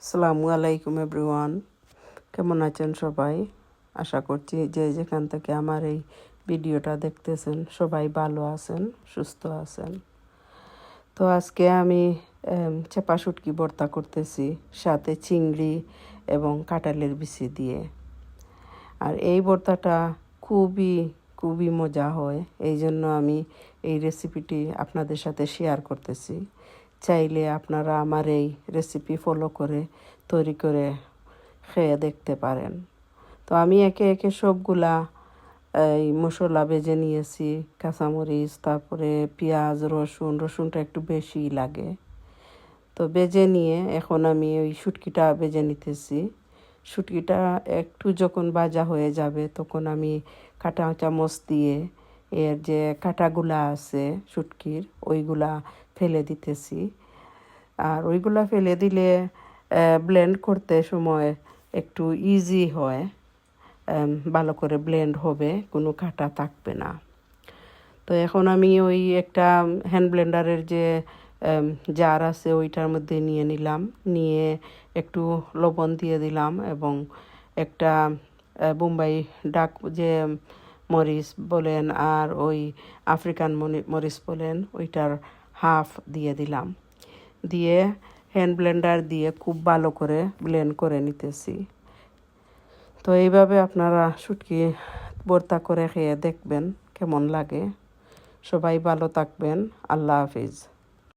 আসসালামু আলাইকুম এভরিওয়ান, কেমন আছেন সবাই? আশা করছি যে যেখান থেকে আমার এই ভিডিওটা দেখতেছেন সবাই ভালো আছেন, সুস্থ আছেন। তো আজকে আমি চেপা শুটকি ভর্তা করতেছি, সাথে চিংড়ি এবং কাঁঠালের বিচি দিয়ে। আর এই ভর্তাটা খুবই খুবই মজা হয়, এই জন্য আমি এই রেসিপিটি আপনাদের সাথে শেয়ার করতেছি। চাইলে আপনারা আমার এই রেসিপি ফলো করে তৈরি করে খেয়ে দেখতে পারেন। তো আমি একে একে সবগুলা এই মশলা ভেজে নিয়েছি, কাঁচামরিচ, তারপরে পেঁয়াজ, রসুনটা একটু বেশি লাগে। তো ভেজে নিয়ে এখন আমি ওই শুটকিটা ভেজে নিতেছি। শুটকিটা একটু যখন ভাজা হয়ে যাবে তখন আমি কাঁটা চামচ দিয়ে এর যে কাঁটাগুলা আছে শুটকির ওইগুলা ফেলে দিতেছি। আর ওইগুলা ফেলে দিলে ব্লেন্ড করতে সময় একটু ইজি হয়, ভালো করে ব্লেন্ড হবে, কোনো কাঁটা থাকবে না। তো এখন আমি ওই একটা হ্যান্ড ব্লেন্ডারের যে জার আছে ওইটার মধ্যে নিয়ে নিলাম, নিয়ে একটু লবণ দিয়ে দিলাম এবং একটা বোম্বাই ডাক যে মরিচ বলেন আর ওই আফ্রিকান মরিচ বলেন ওইটার হাফ দিয়ে দিলাম, দিয়ে হ্যান্ড ব্লেন্ডার দিয়ে খুব ভালো করে ব্লেন্ড করে নিতেছি। তো এইভাবে আপনারা শুটকি ভর্তা করে খেয়ে দেখবেন কেমন লাগে। সবাই ভালো থাকবেন। আল্লাহ হাফিজ।